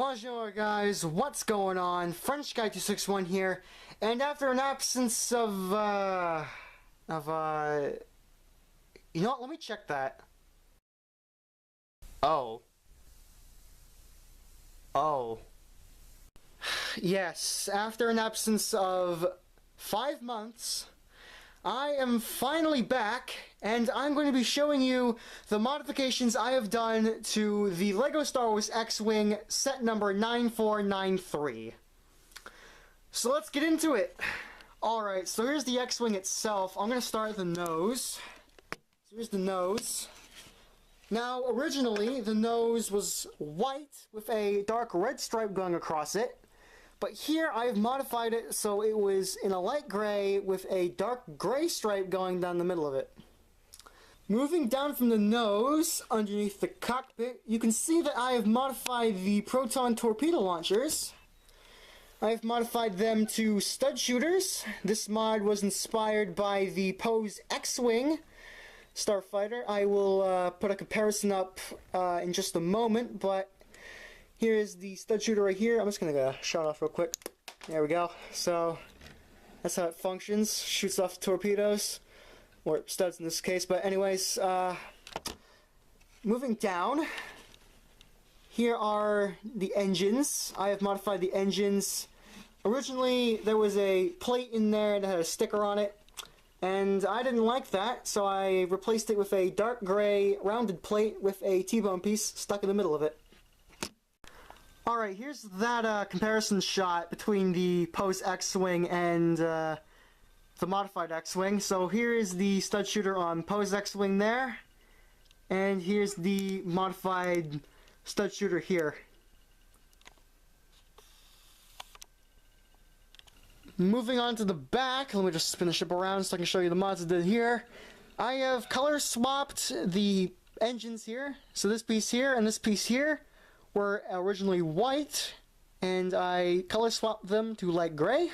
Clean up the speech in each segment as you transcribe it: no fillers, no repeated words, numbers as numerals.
Bonjour guys, what's going on? French Guy 261 here, and after an absence of, you know what, let me check that. Oh. Yes, after an absence of 5 months, I am finally back, and I'm going to be showing you the modifications I have done to the LEGO Star Wars X-Wing set number 9493. So let's get into it. Alright, so here's the X-Wing itself. I'm going to start at the nose. So here's the nose. Now, originally, the nose was white with a dark red stripe going across it. But here I have modified it so it was in a light gray with a dark gray stripe going down the middle of it. Moving down from the nose, underneath the cockpit, you can see that I have modified the Proton torpedo launchers. I have modified them to stud shooters. This mod was inspired by the Pose X-Wing Starfighter. I will put a comparison up in just a moment, but here's the stud shooter right here. I'm just going to get a shot off real quick. There we go. So that's how it functions. Shoots off torpedoes, or studs in this case. But anyways, moving down, here are the engines. I have modified the engines. Originally, there was a plate in there that had a sticker on it, and I didn't like that, so I replaced it with a dark gray rounded plate with a T-bone piece stuck in the middle of it. Alright, here's that comparison shot between the Pose X-Wing and the modified X-Wing. So here is the stud shooter on Pose X-Wing there, and here's the modified stud shooter here. Moving on to the back, let me just spin the ship around so I can show you the mods I did here. I have color swapped the engines here, so this piece here and this piece here were originally white, and I color swapped them to light gray.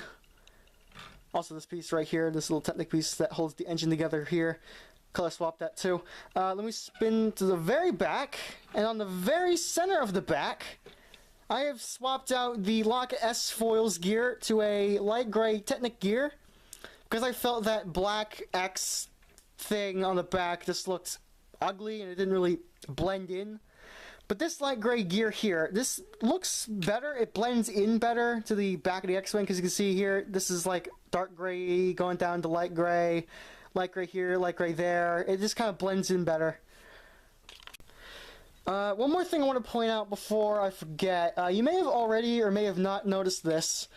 Also this piece right here, this little Technic piece that holds the engine together here, color swapped that too. Let me spin to the very back, and on the very center of the back, I have swapped out the Lock S foils gear to a light gray Technic gear, because I felt that black X thing on the back just looked ugly and it didn't really blend in. But this light gray gear here, this looks better. It blends in better to the back of the X-Wing, because you can see here, this is like dark gray going down to light gray here, light gray there. It just kind of blends in better. One more thing I want to point out before I forget. You may have already or may have not noticed this.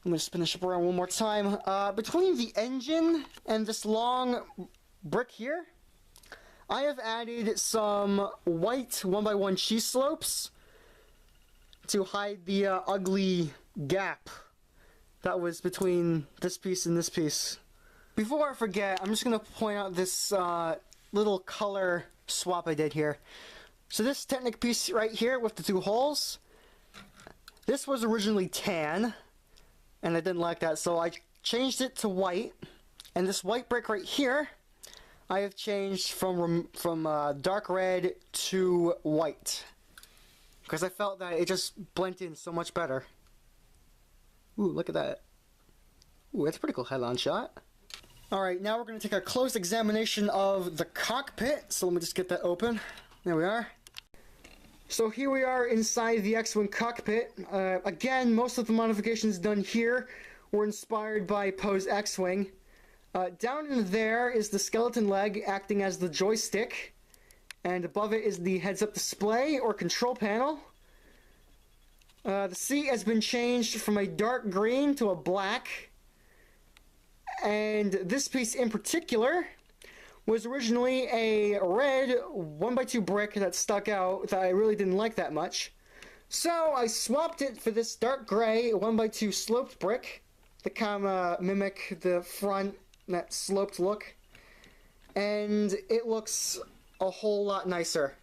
I'm going to spin the ship around one more time. Between the engine and this long brick here, I have added some white 1x1 cheese slopes to hide the ugly gap that was between this piece and this piece. Before I forget, I'm just going to point out this little color swap I did here. So this Technic piece right here with the two holes, this was originally tan, and I didn't like that, so I changed it to white. And this white brick right here, I have changed from dark red to white, because I felt that it just blended in so much better. Ooh, look at that. Ooh, that's a pretty cool head-on shot. Alright, now we're going to take a close examination of the cockpit, so let me just get that open. There we are. So here we are inside the X-Wing cockpit. Again, most of the modifications done here were inspired by Pose X-Wing. Down in there is the skeleton leg acting as the joystick, and above it is the heads-up display or control panel. The seat has been changed from a dark green to a black, and this piece in particular was originally a red 1x2 brick that stuck out that I really didn't like that much. So I swapped it for this dark gray 1x2 sloped brick that kind of mimic the front, that sloped look, and it looks a whole lot nicer.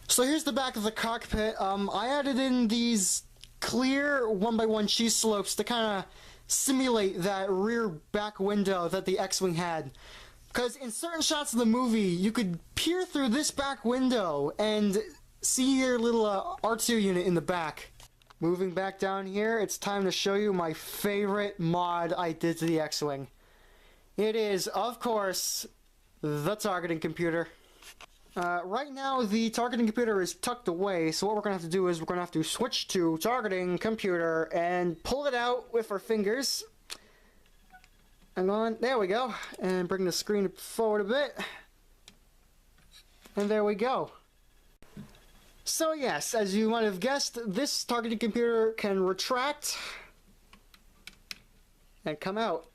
So here's the back of the cockpit. I added in these clear 1x1 cheese slopes to kind of simulate that rear back window that the X-Wing had. Because in certain shots of the movie, you could peer through this back window and see your little R2 unit in the back. moving back down here, it's time to show you my favorite mod I did to the X-Wing. It is, of course, the targeting computer. Right now, the targeting computer is tucked away, so what we're going to have to do is we're going to have to switch to targeting computer and pull it out with our fingers. Hang on, there we go. And bring the screen forward a bit. And there we go. So yes, as you might have guessed, this targeting computer can retract and come out.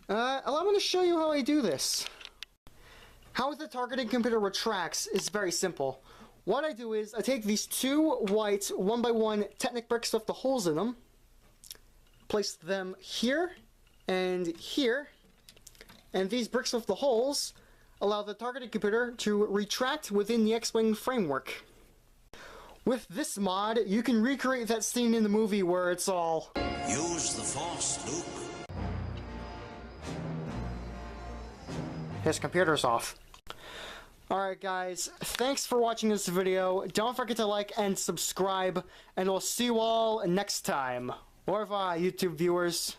Allow me to show you how I do this. How the targeting computer retracts is very simple. What I do is I take these two white 1x1 Technic bricks with the holes in them, place them here and here, and these bricks with the holes allow the targeting computer to retract within the X-Wing framework. With this mod, you can recreate that scene in the movie where it's all use the Force, Luke. His computer's off. Alright guys, thanks for watching this video. Don't forget to like and subscribe, and we'll see you all next time. Au revoir, YouTube viewers.